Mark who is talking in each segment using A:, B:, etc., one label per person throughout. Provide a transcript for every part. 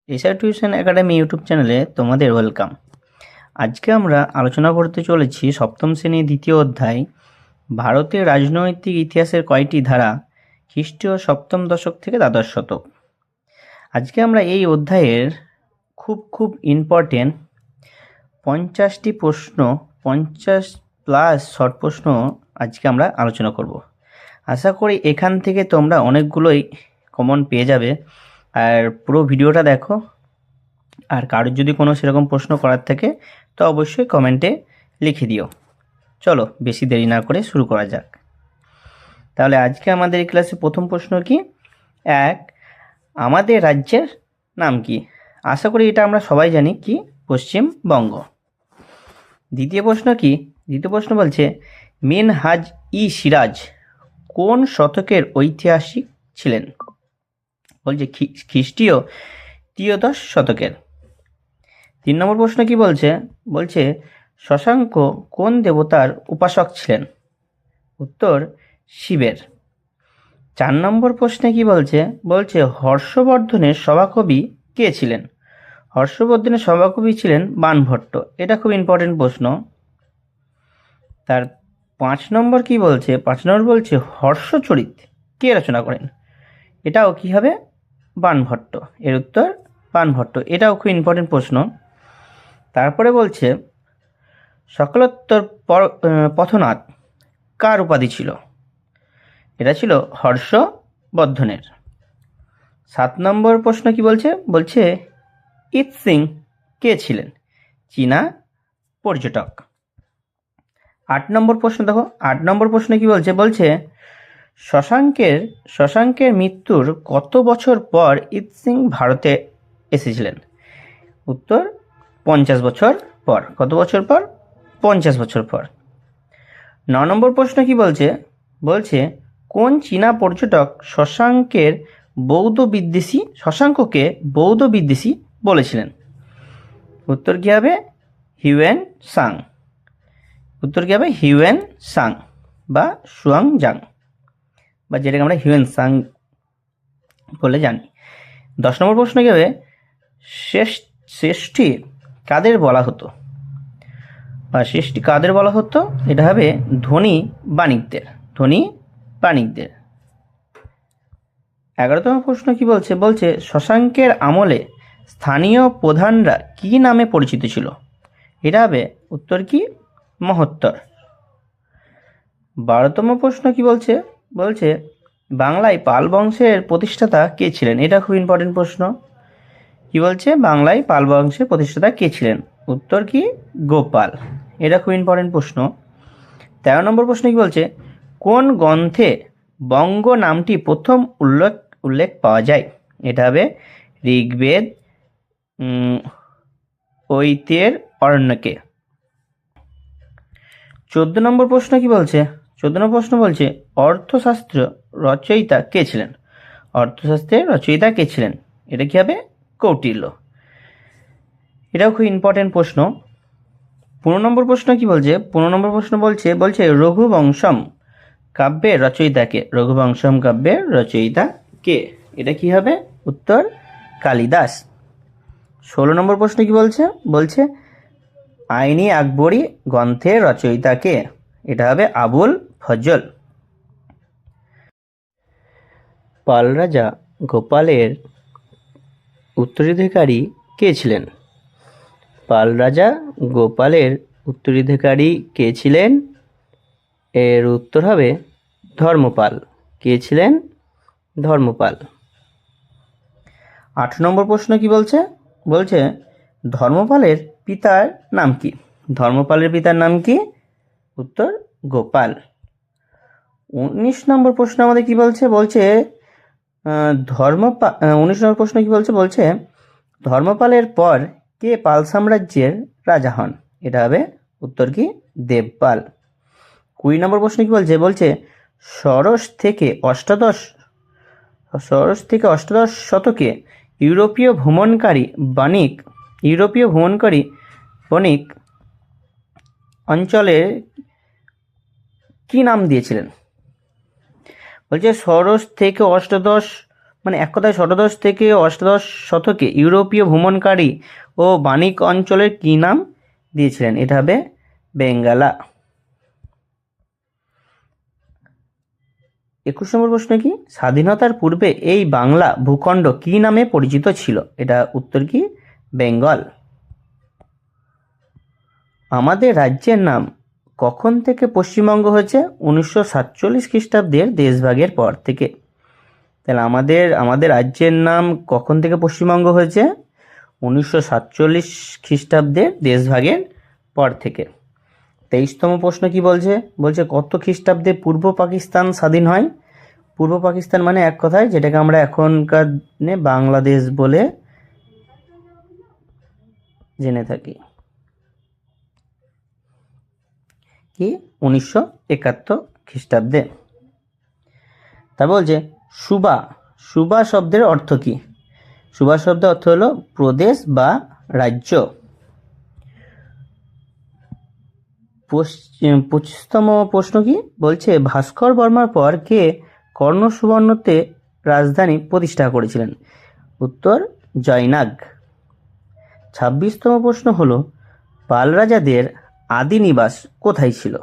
A: SR tuition academy YouTube চ্যানেলে তোমাদের welcome. আজকে আমরা আলোচনা করতে চলেছি সপ্তম শ্রেণীর দ্বিতীয় অধ্যায় ভারতের রাজনৈতিক ইতিহাসের কয়টি ধারা খ্রিস্টীয় সপ্তম দশক থেকে দ্বাদশ শতক। আজকে আমরা এই অধ্যায়ের খুব ইম্পর্টেন্ট 50টি প্রশ্ন, 50+ শর্ট প্রশ্ন আজকে আমরা আলোচনা করব। আশা করি এখান থেকে তোমরা অনেকগুলোই কমন পেয়ে যাবে। আর পুরো ভিডিওটা দেখো, আর কারোর যদি কোনো সেরকম প্রশ্ন করার থাকে তো অবশ্যই কমেন্টে লিখে দিও। চলো বেশি দেরি না করে শুরু করা যাক। তাহলে আজকে আমাদের এই ক্লাসে প্রথম প্রশ্ন কি? আমাদের রাজ্যের নাম কি? আশা করি এটা আমরা সবাই জানি, কি পশ্চিমবঙ্গ। দ্বিতীয় প্রশ্ন কি? দ্বিতীয় প্রশ্ন বলছে মিনহাজ ই সিরাজ কোন শতকের ঐতিহাসিক ছিলেন? বলছে খ্রিস্টীয় ত্রয়োদশ শতকের। 3 নম্বর প্রশ্ন কি বলছে? বলছে শশাঙ্ক কোন দেবতার উপাসক ছিলেন? উত্তর শিবের। 4 নম্বর প্রশ্নে কি বলছে? বলছে হর্ষবর্ধনের সভাকবি কে ছিলেন? হর্ষবর্ধনের সভাকবি ছিলেন বাণভট্ট। এটা খুব ইম্পর্টেন্ট প্রশ্ন। তার 5 নম্বর কি বলছে? 5 নম্বর বলছে হর্ষচরিত কে রচনা করেন? এটাও কি হবে? বাণভট্ট। এর উত্তর বাণভট্ট। এটাও খুব ইম্পর্টেন্ট প্রশ্ন। তারপরে বলছে সকলোত্তর পথনাথ কার উপাধি ছিল? এটা ছিল হর্ষবর্ধনের। 7 নম্বর প্রশ্ন কি বলছে? বলছে ইত সিং কে ছিলেন? চীনা পর্যটক। 8 নম্বর প্রশ্ন দেখো, 8 নম্বর প্রশ্ন কি বলছে? বলছে শশাঙ্কের মৃত্যুর কত বছর পর ইত সিং ভারতে এসেছিলেন? উত্তর 50 বছর পর। কত বছর পর? 50 বছর পর। 9 নম্বর প্রশ্ন কি বলছে? বলছে কোন চীনা পর্যটক শশাঙ্ককে বৌদ্ধ বিদ্বেষী বলেছিলেন? উত্তর কি হবে? Hiuen Tsang. উত্তর কি হবে? হিউয়েন সাং বা সুয়াংজাং, বা যেটাকে আমরা হিউয়েন সাং বলে জানি। 10 নম্বর প্রশ্ন কি হবে? শেষটি কাদের বলা হতো? বা শেষটি কাদের বলা হতো? এটা হবে ধনী বাণিকদের। 11তম প্রশ্ন কি বলছে? বলছে শশাঙ্কের আমলে স্থানীয় প্রধানরা কি নামে পরিচিত ছিল? এটা হবে উত্তর কি? মহোত্তর। 12তম প্রশ্ন কি বলছে? বলছে বাংলায় পাল বংশের প্রতিষ্ঠাতা কে ছিলেন? এটা খুব ইম্পর্টেন্ট প্রশ্ন। কি বলছে? বাংলায় পাল বংশের প্রতিষ্ঠাতা কে ছিলেন? উত্তর কি? গোপাল। এটা খুব ইম্পর্টেন্ট প্রশ্ন। 13 নম্বর প্রশ্ন কি বলছে? কোন গ্রন্থে বঙ্গ নামটি প্রথম উল্লেখ পাওয়া যায়? এটা হবে ঋগ্বেদ, ঐতের, অরণ্যকে। 14 নম্বর প্রশ্ন কি বলছে? 14 নম্বর প্রশ্ন বলছে অর্থশাস্ত্র রচয়িতা কে ছিলেন? অর্থশাস্ত্রের রচয়িতা কে ছিলেন? এটা কি হবে? কৌটিল্য। এটাও খুব ইম্পর্টেন্ট প্রশ্ন। 15 নম্বর প্রশ্ন কি বলছে? 15 নম্বর প্রশ্ন বলছে রঘুবংশম কাব্যের রচয়িতা কে? রঘুবংশম কাব্যের রচয়িতা কে? এটা কি হবে? উত্তর কালিদাস। 16 নম্বর প্রশ্ন কি বলছে? বলছে আইনি আকবরী গ্রন্থের রচয়িতা কে? এটা হবে আবুল ফজল। পাল রাজা গোপালের উত্তরাধিকারী কে ছিলেন? পাল রাজা গোপালের উত্তরাধিকারী কে ছিলেন? এর উত্তর হবে ধর্মপাল। কে ছিলেন? ধর্মপাল। 8 নম্বর প্রশ্ন কি বলছে? বলছে ধর্মপালের পিতার নাম কি? ধর্মপালের পিতার নাম কি? উত্তর গোপাল। 19 নম্বর প্রশ্ন আমাদের কি বলছে? বলছে 19 নম্বর প্রশ্ন কি বলছে? বলছে ধর্মপালের পর কে পাল সাম্রাজ্যের রাজা হন? এটা হবে উত্তর কি? দেবপাল। 20 নম্বর প্রশ্ন কি বলছে? বলছে ষোড়শ থেকে অষ্টাদশ শতকে ইউরোপীয় ভ্রমণকারী বণিক অঞ্চলের কি নাম দিয়েছিলেন? বলছে ষোড়শ থেকে অষ্টাদশ মানে এক কথায় ষোড়শ থেকে অষ্টাদশ শতকে ইউরোপীয় ভ্রমণকারী ও বাণিক অঞ্চলের কী নাম দিয়েছিলেন? এটা হবে বেঙ্গালা। 21 নম্বর প্রশ্ন কি? স্বাধীনতার পূর্বে এই বাংলা ভূখণ্ড কি নামে পরিচিত ছিল? এটা উত্তর কি? বেঙ্গল। আমাদের রাজ্যের নাম কখন থেকে পশ্চিমবঙ্গ হয়েছে? 1947 খ্রিস্টাব্দের দেশভাগের পর থেকে। তাহলে আমাদের রাজ্যের নাম কখন থেকে পশ্চিমবঙ্গ হয়েছে? 1947 খ্রিস্টাব্দের দেশভাগের পর থেকে। 23তম প্রশ্ন কি বলছে? বলছে কত খ্রিস্টাব্দে পূর্ব পাকিস্তান স্বাধীন হয়? পূর্ব পাকিস্তান মানে এক কথায় যেটাকে আমরা এখনকার দিনে বাংলাদেশ বলে জেনে থাকি, কি 1971 খ্রিস্টাব্দে। তা বলছে সুবা শব্দের অর্থ কি? সুবা শব্দের অর্থ হলো প্রদেশ বা রাজ্য। 25তম প্রশ্ন কি বলছে? ভাস্কর বর্মার পর কে কর্ণ সুবর্ণতে রাজধানী প্রতিষ্ঠা করেছিলেন? উত্তর জয়নাগ। 26তম প্রশ্ন হলো পাল রাজাদের আদি নিবাস কোথায় ছিল?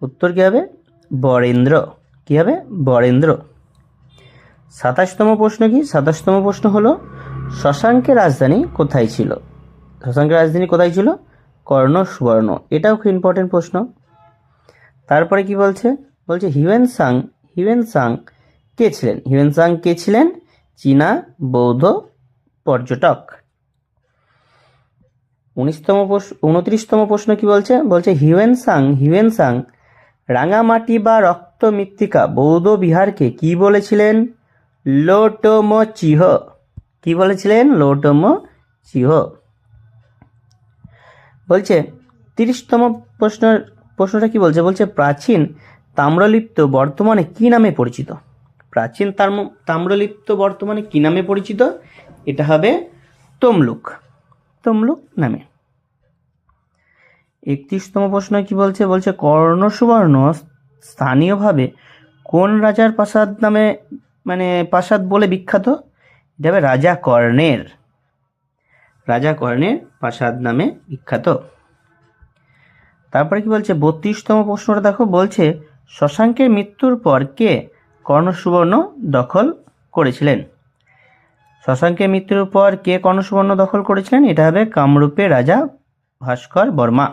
A: উত্তর কি হবে? বরেন্দ্র। কি হবে? বরেন্দ্র। 27তম প্রশ্ন কি? 27তম প্রশ্ন হলো শশাঙ্কের রাজধানী কোথায় ছিল? শশাঙ্কের রাজধানী কোথায় ছিল? কর্ণ সুবর্ণ। এটাও খুব ইম্পর্টেন্ট প্রশ্ন। তারপরে কি বলছে? বলছে হিউয়েন সাং কে ছিলেন? হিউয়েন সাং কে ছিলেন? চীনা বৌদ্ধ পর্যটক। 29তম প্রশ্ন কি বলছে? বলছে হিউয়েন সাং রাঙামাটি বা রক্ত মৃত্তিকা বৌদ্ধ বিহারকে কি বলেছিলেন? লোটোমো চিহ। কি বলেছিলেন? লোটোমো চিহ। বলছে 30তম প্রশ্নটা কি বলছে? বলছে প্রাচীন তাম্রলিপ্ত বর্তমানে কি নামে পরিচিত? প্রাচীন তাম্রলিপ্ত বর্তমানে কি নামে পরিচিত? এটা হবে তমলুক নামে। 31তম প্রশ্ন কি বলছে? বলছে কর্ণ সুবর্ণ স্থানীয়ভাবে কোন রাজার প্রাসাদ নামে প্রাসাদ বলে বিখ্যাত? এটা হবে রাজা কর্ণের প্রাসাদ নামে বিখ্যাত। তারপরে কি বলছে? 32তম প্রশ্নটা দেখো, বলছে শশাঙ্কের মৃত্যুর পর কে কর্ণ সুবর্ণ দখল করেছিলেন? শশাঙ্কের মৃত্যুর পর কে কর্ণ সুবর্ণ দখল করেছিলেন? এটা হবে কামরূপের রাজা ভাস্কর বর্মা।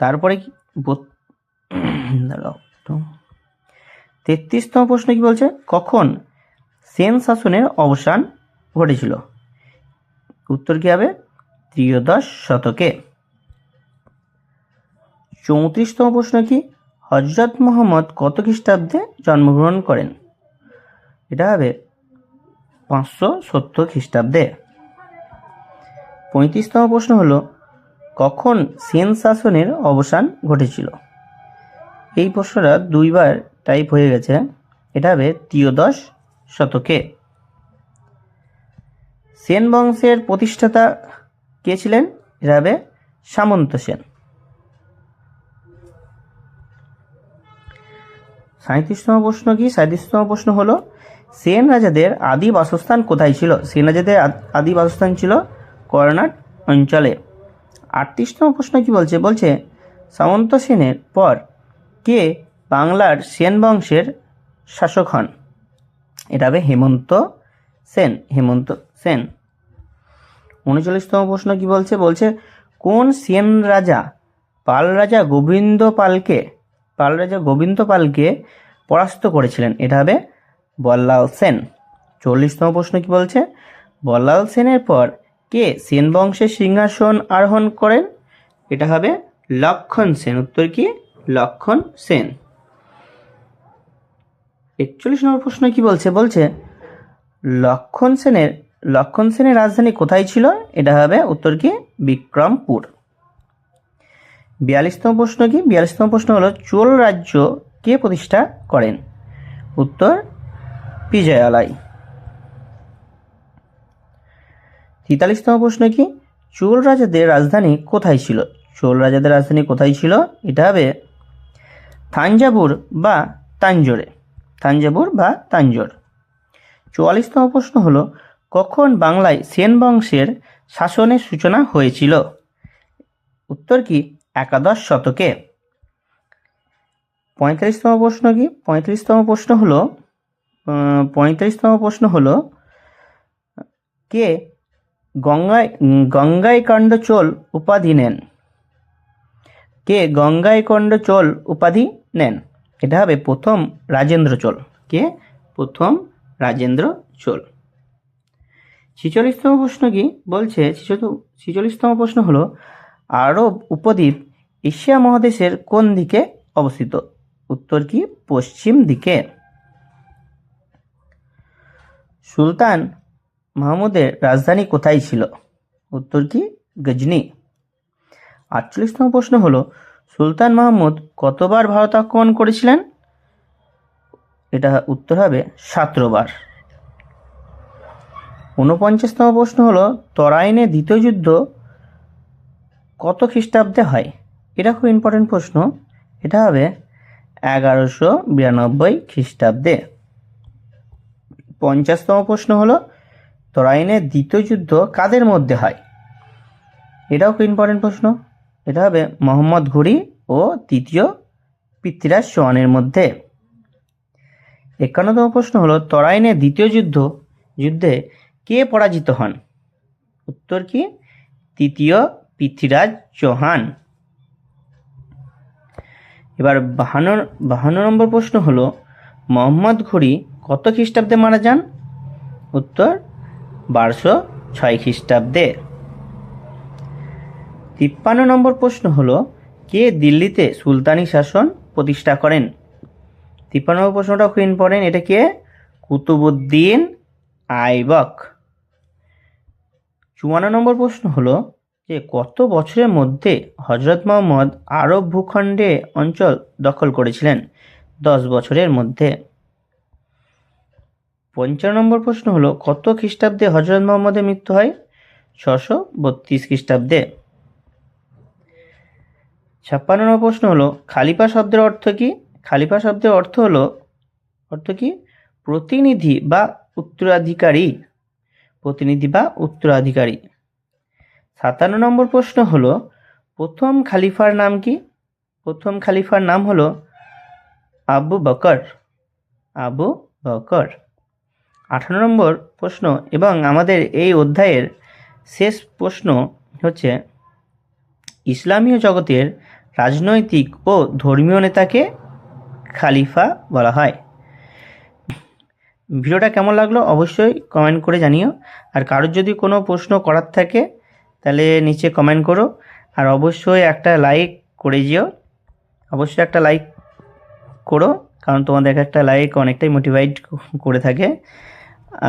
A: তারপরে কি 33তম প্রশ্ন কি বলছে? কখন সেন শাসনের অবসান ঘটেছিল? উত্তর কি হবে? ত্রয়োদশ শতকে। 34তম প্রশ্ন কি? হযরত মুহাম্মদ কত খ্রিস্টাব্দে জন্মগ্রহণ করেন? এটা হবে 570 খ্রিস্টাব্দে। 35তম প্রশ্ন হলো কখন সেন শাসনের অবসান ঘটেছিল? এই প্রশ্নটা দুইবার টাইপ হয়ে গেছে। এটা হবে ত্রয়োদশ শতকে। সেন বংশের প্রতিষ্ঠাতা কে ছিলেন? এটা হবে সামন্ত সেন। 37তম প্রশ্ন কি? 37তম প্রশ্ন হলো সেন রাজাদের আদি বাসস্থান কোথায় ছিল? সেন রাজাদের আদি বাসস্থান ছিল কর্ণাট অঞ্চলে। 38তম প্রশ্ন কি বলছে? বলছে সামন্ত সেনের পর কে বাংলার সেন বংশের শাসক হন? এটা হবে হেমন্ত সেন। 39তম প্রশ্ন কি বলছে? বলছে কোন সেন রাজা পাল রাজা গোবিন্দ পালকে পরাস্ত করেছিলেন? এটা হবে বল্লাল সেন। 40তম প্রশ্ন কি বলছে? বল্লাল সেনের পর কে সেন বংশের সিংহাসন আরোহণ করেন? এটা হবে লক্ষণ সেন। উত্তর কি? লক্ষণ সেন। 41 নম্বর প্রশ্ন কি বলছে? বলছে লক্ষণ সেনের রাজধানী কোথায় ছিল? এটা হবে উত্তর কি? বিক্রমপুর। 42তম প্রশ্ন কি? 42তম প্রশ্ন হলো চোল রাজ্য কে প্রতিষ্ঠা করেন? উত্তর বিজয়ালয়। 43তম প্রশ্ন কি? চোল রাজাদের রাজধানী কোথায় ছিল? এটা হবে থাঞ্জাভুর বা তাঞ্জোরে। তাঞ্জাবুর বা তাঞ্জোর। 44তম প্রশ্ন হলো, কখন বাংলায় সেন বংশের শাসনের সূচনা হয়েছিল? উত্তর কি? একাদশ শতকে। 35তম প্রশ্ন কি? 35তম প্রশ্ন হলো কে গঙ্গাইকণ্ড চোল উপাধি নেন? কে গঙ্গাইকণ্ড চোল উপাধি নেন? এটা হবে প্রথম রাজেন্দ্র চোল। কে? প্রথম রাজেন্দ্র চোল। 46তম প্রশ্ন কি বলছে? 46তম প্রশ্ন হলো, আরব উপদ্বীপ এশিয়া মহাদেশের কোন দিকে অবস্থিত? উত্তর কি? পশ্চিম দিকে। সুলতান মাহমুদের রাজধানী কোথায় ছিল? উত্তর কি? গজনি। 48তম প্রশ্ন হলো, সুলতান মাহমুদ কতবার ভারত আক্রমণ করেছিলেন? এটা উত্তর হবে 17 বার। 49তম প্রশ্ন হলো, তরাইনের দ্বিতীয় যুদ্ধ কত খ্রিস্টাব্দে হয়? এটা খুব ইম্পর্টেন্ট প্রশ্ন। এটা হবে 1192 খ্রিস্টাব্দে। 50তম প্রশ্ন হলো, তরাইনের দ্বিতীয় যুদ্ধ কাদের মধ্যে হয়? এটাও খুব ইম্পর্টেন্ট প্রশ্ন। এটা হবে মোহাম্মদ ঘুরি ও তৃতীয় পৃথ্বীরাজ চৌহানের মধ্যে। 51তম প্রশ্ন হলো, তরাইনের দ্বিতীয় যুদ্ধে কে পরাজিত হন? উত্তর কি? তৃতীয় পৃথ্বীরাজ চৌহান। এবার 52 নম্বর প্রশ্ন হলো, মোহাম্মদ ঘুরি কত খ্রিস্টাব্দে মারা যান? উত্তর 1206 খ্রিস্টাব্দে। 53 নম্বর প্রশ্ন হলো, কে দিল্লিতে সুলতানি শাসন প্রতিষ্ঠা করেন? 53 নম্বর প্রশ্নটা খুব ইম্পর্টেন্ট। এটা কে? কুতুবউদ্দিন আইবক। 54 নম্বর প্রশ্ন হলো যে কত বছরের মধ্যে হযরত মুহাম্মদ আরব ভূখণ্ডে অঞ্চল দখল করেছিলেন? 10 বছরের মধ্যে। 55 নম্বর প্রশ্ন হলো, কত খ্রিস্টাব্দে হযরত মুহাম্মদের মৃত্যু হয়? 632 খ্রিস্টাব্দে। 56 নম্বর প্রশ্ন হলো, খালিফা শব্দের অর্থ কি? খালিফা শব্দের অর্থ কি? প্রতিনিধি বা উত্তরাধিকারী। প্রতিনিধি বা উত্তরাধিকারী। 57 নম্বর প্রশ্ন হলো, প্রথম খালিফার নাম কি? প্রথম খালিফার নাম হলো আবু বকর। 58 নম্বর প্রশ্ন এবং আমাদের এই অধ্যায়ের শেষ প্রশ্ন হচ্ছে, ইসলামীয় জগতের রাজনৈতিক ও ধর্মীয় নেতাকে খালিফা বলা হয়। ভিডিওটা কেমন লাগলো অবশ্যই কমেন্ট করে জানিও। আর কারোর যদি কোনো প্রশ্ন করার থাকে তাহলে নিচে কমেন্ট করো। আর অবশ্যই একটা লাইক করে যেও। অবশ্যই একটা লাইক করো, কারণ তোমাদের একটা লাইক অনেকটাই মোটিভেট করে থাকে।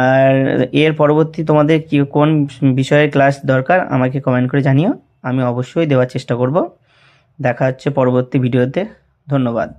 A: আর এর পরবর্তী তোমাদের কোন বিষয়ের ক্লাস দরকার আমাকে কমেন্ট করে জানিও। আমি অবশ্যই দেওয়ার চেষ্টা করব। দেখা হচ্ছে পরবর্তী ভিডিওতে। ধন্যবাদ।